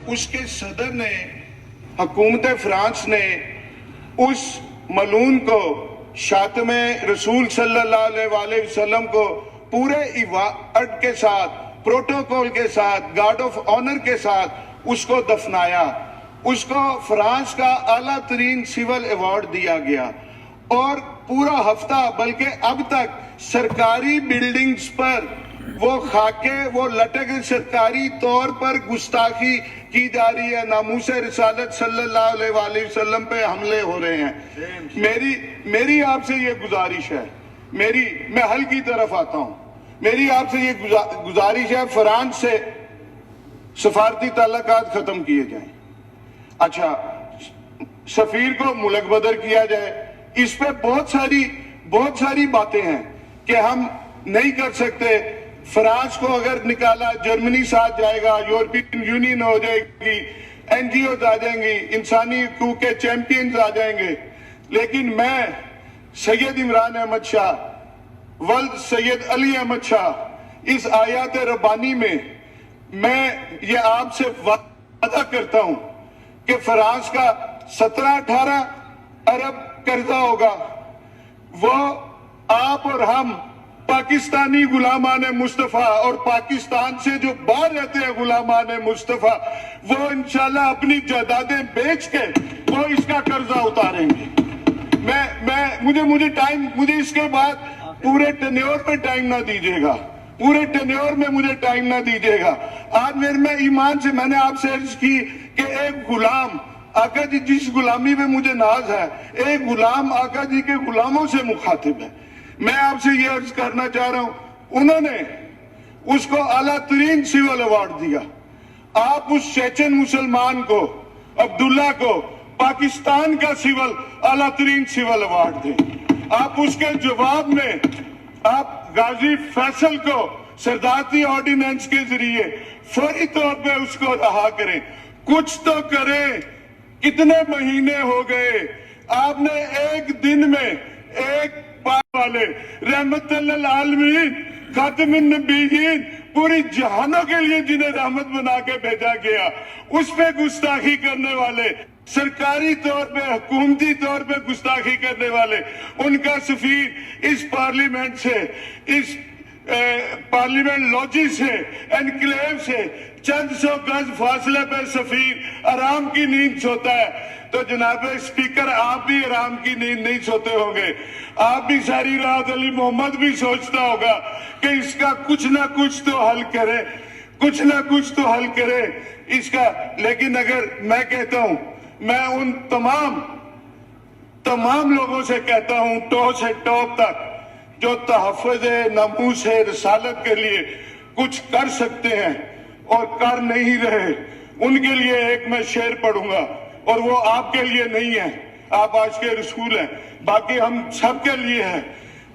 اس کے صدر نے، حکومت فرانس نے اس ملعون کو، شاتم رسول صلی اللہ علیہ وسلم کو پورے ایوارڈ کے ساتھ، پروٹوکول کے ساتھ، گارڈ آف آنر کے ساتھ اس کو دفنایا. اس کو فرانس کا اعلیٰ ترین سول ایوارڈ دیا گیا. اور پورا ہفتہ، بلکہ اب تک سرکاری بلڈنگز پر وہ خاکے وہ لٹک، سرکاری طور پر گستاخی کی جا رہی ہے. ناموس رسالت صلی اللہ علیہ وسلم پہ حملے ہو رہے ہیں. میری آپ سے یہ گزارش ہے، میں حل کی طرف آتا ہوں. میری آپ سے یہ گزارش ہے، فرانس سے سفارتی تعلقات ختم کیے جائیں. اچھا، سفیر کو ملک بدر کیا جائے. اس پہ بہت ساری باتیں ہیں کہ ہم نہیں کر سکتے. فرانس کو اگر نکالا، جرمنی ساتھ جائے گا، یورپین یونین ہو جائے گی، این جی اوز آ جائیں گی، انسانی حقوق کے چیمپئنز آ جائیں گے. لیکن میں سید عمران احمد شاہ، ولد سید علی احمد شاہ، اس آیات ربانی میں یہ آپ سے وعدہ کرتا ہوں کہ فرانس کا 17-18 ارب قرضہ ہوگا. وہ آپ اور ہم پاکستانی غلامان مصطفیٰ اور پاکستان سے جو باہر رہتے ہیں غلامان مصطفیٰ، وہ انشاءاللہ اپنی جائیدادیں بیچ کے وہ اس کا قرضہ اتاریں گے. مجھے اس کے بعد پورے ٹینیور پہ ٹائم نہ دیجیے گا. پورے ٹینیور میں مجھے ٹائم نہ دیجیے گا. آج میں ایمان سے میں نے آپ سے عرض کی کہ ایک غلام آقا جی، جس غلامی میں مجھے ناز ہے، ایک غلام آقا جی کے غلاموں سے مخاطب ہے. میں آپ سے یہ عرض کرنا چاہ رہا ہوں، انہوں نے اس کو اعلیٰ ترین سول ایوارڈ دیا. آپ اس چیچن مسلمان کو، عبداللہ کو، پاکستان کا اعلیٰ ترین سول ایوارڈ دیں. آپ اس کے جواب میں آپ غازی فیصل کو صدارتی آرڈیننس کے ذریعے فوری طور پہ اس کو رہا کریں. کچھ تو کریں. کتنے مہینے ہو گئے آپ نے ایک دن میں ایک والے رحمت للعالمین، خاتم النبیین، پوری جہانوں کے لیے جنہیں رحمت بنا کے بھیجا گیا، اس پہ گستاخی کرنے والے، سرکاری طور پہ، حکومتی طور پہ گستاخی کرنے والے، ان کا سفیر اس پارلیمنٹ سے، اس پارلیمنٹ لوجی سے، انکلیو سے چند سو گز فاصلے پہ سفیر آرام کی نیند سوتا ہے. تو جناب اسپیکر، آپ بھی آرام کی نیند نہیں سوتے ہوں گے. آپ بھی ساری رات علی محمد بھی سوچتا ہوگا کہ اس کا کچھ نہ کچھ تو حل کرے، کچھ نہ کچھ تو حل کرے اس کا. لیکن اگر میں کہتا ہوں، میں ان تمام لوگوں سے کہتا ہوں، ٹو سے ٹاپ تک، جو تحفظ ناموس رسالت کے لیے کچھ کر سکتے ہیں اور کر نہیں رہے، ان کے لیے ایک میں شعر پڑھوں گا، اور وہ آپ کے لیے نہیں ہے، آپ آج کے رسول ہیں، باقی ہم سب کے لیے ہے.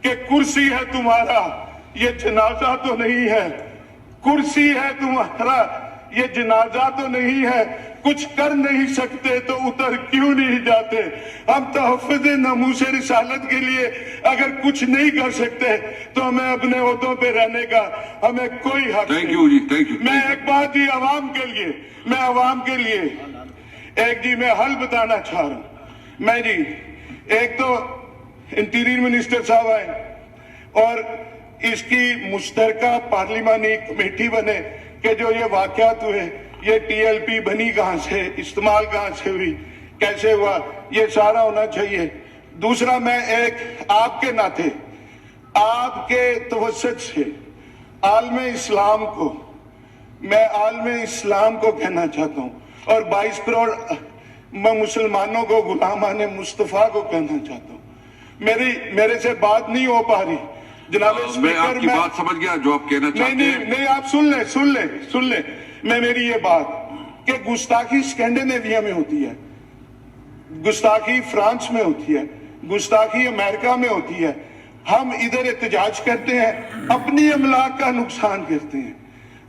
کہ کرسی ہے تمہارا، یہ جنازہ تو نہیں ہے. کرسی ہے تمہارا، یہ جنازہ تو نہیں ہے. کچھ کر نہیں سکتے تو اتر کیوں نہیں جاتے. ہم تحفظ ناموس رسالت کے لیے اگر کچھ نہیں کر سکتے تو ہمیں اپنے عہدوں پہ رہنے کا ہمیں کوئی حق نہیں. میں ایک بات جی عوام کے لیے ایک میں حل بتانا چاہ رہا ہوں. میں جی، ایک تو انٹیریئر منسٹر صاحب آئے اور اس کی مشترکہ پارلیمانی کمیٹی بنے کہ جو یہ واقعات ہوئے، یہ ٹی ایل پی بنی کہاں سے، استعمال کہاں سے ہوئی، کیسے ہوا، یہ سارا ہونا چاہیے. دوسرا، میں ایک آپ کے ناطے، آپ کے توسط سے عالم اسلام کو کہنا چاہتا ہوں، اور 22 کروڑ مسلمانوں کو، غلامان مصطفیٰ کو کہنا چاہتا ہوں. میرے سے بات نہیں ہو پا رہی جناب اسپیکر. میں آپ کی بات سمجھ گیا جو آپ کہنا چاہتے ہیں. نہیں، آپ سن لیں. میری یہ بات کہ گستاخی اسکینڈینیویا میں ہوتی ہے، گستاخی فرانس میں ہوتی ہے، گستاخی امریکہ میں ہوتی ہے. ہم ادھر احتجاج کرتے ہیں، اپنی املاک کا نقصان کرتے ہیں،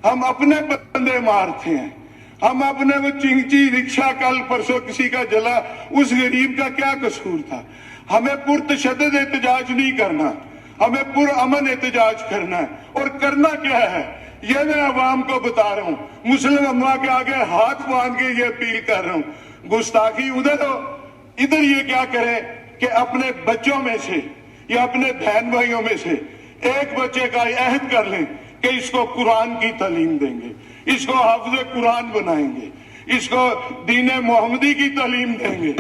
ہم اپنے بندے مارتے ہیں، ہم اپنے وہ چنگچی رکشہ کل پرسوں کسی کا جلا، اس غریب کا کیا قصور تھا. ہمیں پرتشدد احتجاج نہیں کرنا، ہمیں پرامن احتجاج کرنا ہے. اور کرنا کیا ہے؟ یہ میں عوام کو بتا رہا ہوں، مسلم امہ کے آگے ہاتھ باندھ کے یہ اپیل کر رہا ہوں، گستاخی ادھر ہو، ادھر یہ کیا کریں کہ اپنے بچوں میں سے یا اپنے بہن بھائیوں میں سے ایک بچے کا عہد کر لیں کہ اس کو قرآن کی تعلیم دیں گے، اس کو حافظ قرآن بنائیں گے، اس کو دین محمدی کی تعلیم دیں گے،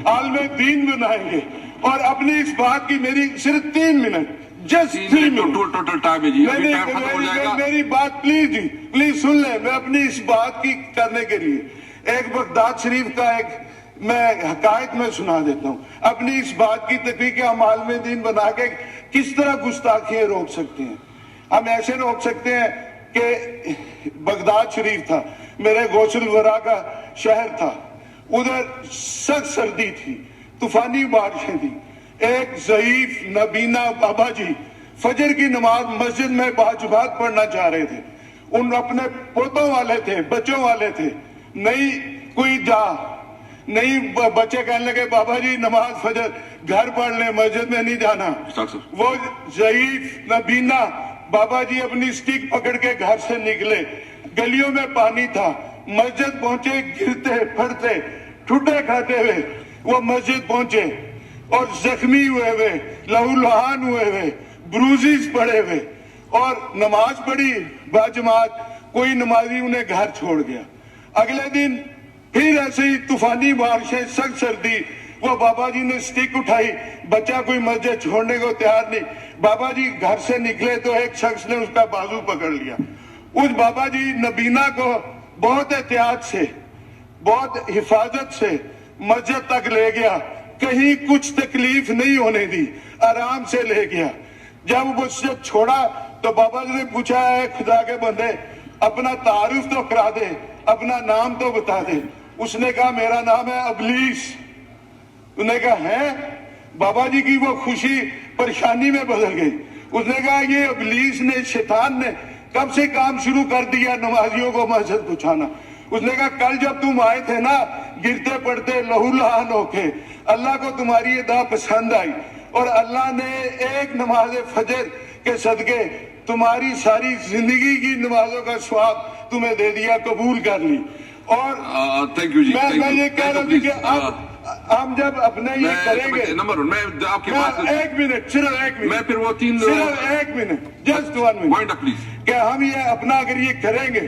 عالم دین بنائیں گے، اور اپنی اس بات کی میری صرف 3 minute, just 3 minute, total time ہے جی، ابھی ٹائم ختم ہو جائے گا. میری بات پلیز جی پلیز سن لیں. میں اپنی اس بات کی کرنے کے لیے ایک بغداد شریف کا ایک میں حقائق میں سنا دیتا ہوں اپنی اس بات کی تقریر کہ ہم عالم دین بنا کے کس طرح گستاخیاں روک سکتے ہیں. ہم ایسے روک سکتے ہیں کہ بغداد شریف تھا، میرے غوث الورا کا شہر تھا، ادھر سخت سردی تھی، طوفانی بارشیں تھی. ایک ضعیف نابینا بابا جی فجر کی نماز مسجد میں باجماعت پڑھنا چاہ رہے تھے. ان اپنے پوتوں والے تھے، بچوں والے تھے، نہیں کوئی جا نہیں. بچے کہنے لگے بابا جی نماز فجر گھر پڑھ لیں، مسجد میں نہیں جانا. وہ ضعیف نابینا بابا جی اپنی سٹک پکڑ کے گھر سے نکلے، گلیوں میں پانی تھا، مسجد پہنچے، گرتے پھٹتے ٹھٹے کھاتے ہوئے وہ مسجد پہنچے اور زخمی ہوئے ہوئے، لہو لہان ہوئے ہوئے، بروزز پڑے ہوئے، اور نماز پڑھی باجماعت. کوئی نمازی انہیں گھر چھوڑ گیا. اگلے دن پھر ایسے ہی طوفانی بارشیں، سخت سردی. وہ بابا جی نے سٹک اٹھائی، بچہ کوئی مسجد چھوڑنے کو تیار نہیں. بابا جی گھر سے نکلے تو ایک شخص نے اس کا بازو پکڑ لیا. اس بابا جی نبینا کو بہت احتیاط سے، بہت حفاظت سے مسجد تک لے گیا، کہیں کچھ تکلیف نہیں ہونے دی، آرام سے لے گیا. جب وہ مسجد چھوڑا تو بابا جی نے پوچھا ہے خدا کے بندے اپنا تعارف تو کرا دے، اپنا نام تو بتا دے. اس نے کہا میرا نام ہے ابلیس. انہوں نے کہا ہے؟ بابا جی کی وہ خوشی پریشانی میں بدل گئی. اس نے کہا یہ ابلیس نے، شیطان نے کب سے کام شروع کر دیا نمازیوں کو مسجد پہنچانا. اس نے کہا کل جب تم آئے تھے نا گرتے پڑتے لہو لہان ہو کے، اللہ کو تمہاری ادا پسند آئی اور اللہ نے ایک نماز فجر کے صدقے تمہاری ساری زندگی کی نمازوں کا ثواب تمہیں دے دیا، قبول کر لی. اور میں یہ کہہ رہا ہوں کہ اب ہم جب اپنے یہ کریں گے، میں آپ کے پاس ایک منٹ، صرف ایک منٹ، میں پھر وہ 3 صرف ایک منٹ، جسٹ 1 منٹ، کہ ہم یہ اپنا اگر یہ کریں گے،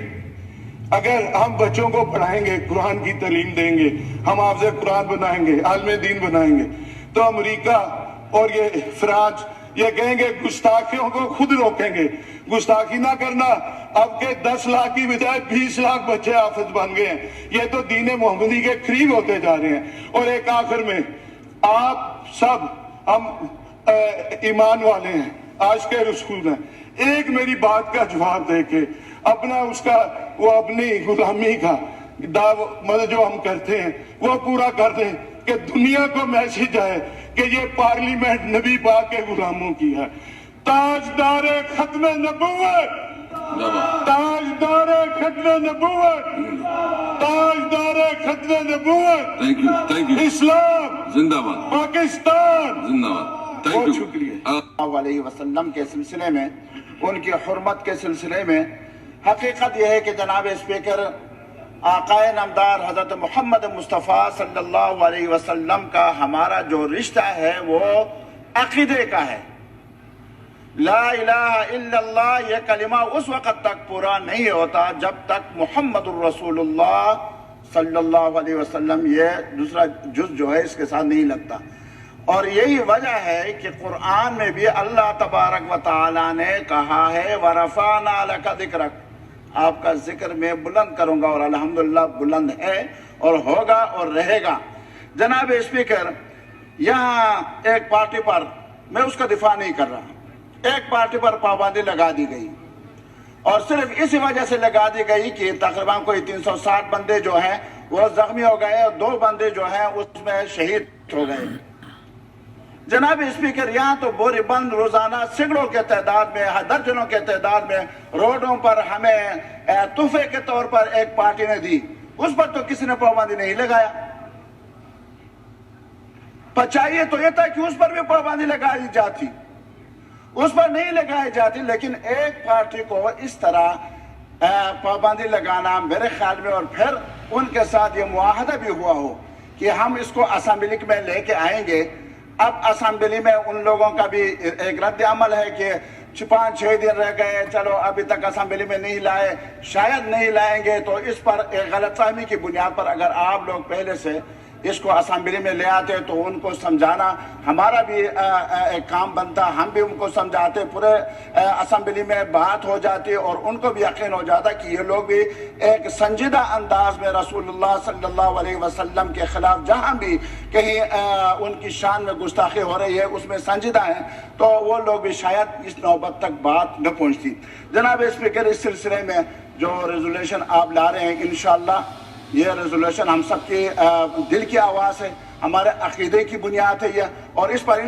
اگر ہم بچوں کو پڑھائیں گے، قرآن کی تعلیم دیں گے، ہم حافظ قرآن بنائیں گے، عالم دین بنائیں گے، تو امریکہ اور یہ فرانس یہ کہیں گے گستاخیوں کو خود روکیں گے. گستاخی نہ کرنا. اب کے 10 لاکھ کی بجائے 20 لاکھ بچے حافظ بن گئے ہیں. یہ تو دین محمدی کے قریب ہوتے جا رہے ہیں. اور ایک آخر میں آپ سب ہم ایمان والے ہیں، عاشق رسول ہیں، ایک میری بات کا جواب دے کے اپنا اس کا وہ اپنی غلامی کا مطلب جو ہم کرتے ہیں وہ پورا کر دیں کہ دنیا کو میسج آئے کہ یہ پارلیمنٹ نبی پاک کے غلاموں کی ہے. تاجدار ختم نبوت، تاجدار ختم نبوت، تاجدار ختم نبوت، اسلام زندہ باد، پاکستان زندہ باد. بہت شکریہ. صلی اللہ علیہ وسلم کے سلسلے میں، ان کی حرمت کے سلسلے میں حقیقت یہ ہے کہ جناب اسپیکر آقائے نامدار حضرت محمد مصطفیٰ صلی اللہ علیہ وسلم کا ہمارا جو رشتہ ہے وہ عقیدے کا ہے. لا الہ الا اللہ یہ کلمہ اس وقت تک پورا نہیں ہوتا جب تک محمد الرسول اللہ صلی اللہ علیہ وسلم یہ دوسرا جز جو ہے اس کے ساتھ نہیں لگتا. اور یہی وجہ ہے کہ قرآن میں بھی اللہ تبارک و تعالی نے کہا ہے وَرَفَعْنَا لَكَ ذِكْرَكَ، آپ کا ذکر میں بلند کروں گا، اور الحمدللہ بلند ہے اور ہوگا اور رہے گا. جناب اسپیکر، یہاں ایک پارٹی پر میں اس کا دفاع نہیں کر رہا، ایک پارٹی پر پابندی لگا دی گئی، اور صرف اسی وجہ سے لگا دی گئی کہ تقریباً کوئی 360 بندے جو ہیں وہ زخمی ہو گئے اور 2 بندے جو ہیں اس میں شہید ہو گئے. جناب اسپیکر، یہاں تو بوری بند روزانہ سینکڑوں کے تعداد میں، درجنوں کے تعداد میں روڈوں پر ہمیں تحفے کے طور پر ایک پارٹی نے دی، اس پر تو کسی نے پابندی نہیں لگایا. چاہیے تو یہ تھا کہ اس پر بھی پابندی لگائی جاتی، اس پر نہیں لگائی جاتی. لیکن ایک پارٹی کو اس طرح پابندی لگانا میرے خیال میں، اور پھر ان کے ساتھ یہ معاہدہ بھی ہوا ہو کہ ہم اس کو اسمبلی میں لے کے آئیں گے۔ اب اسمبلی میں ان لوگوں کا بھی ایک رد عمل ہے کہ 5-6 دن رہ گئے، چلو ابھی تک اسمبلی میں نہیں لائے، شاید نہیں لائیں گے، تو اس پر ایک غلط فہمی کی بنیاد پر اگر آپ لوگ پہلے سے اس کو اسمبلی میں لے آتے تو ان کو سمجھانا ہمارا بھی ایک کام بنتا، ہم بھی ان کو سمجھاتے، پورے اسمبلی میں بات ہو جاتی اور ان کو بھی یقین ہو جاتا کہ یہ لوگ بھی ایک سنجیدہ انداز میں رسول اللہ صلی اللہ علیہ وسلم کے خلاف جہاں بھی کہیں ان کی شان میں گستاخی ہو رہی ہے اس میں سنجیدہ ہیں، تو وہ لوگ بھی شاید اس نوبت تک بات نہ پہنچتی۔ جناب اسپیکر، اس سلسلے میں جو ریزولوشن آپ لا رہے ہیں، انشاءاللہ یہ ریزولوشن ہم سب کی دل کی آواز ہے، ہمارے عقیدے کی بنیاد ہے یہ، اور اس پر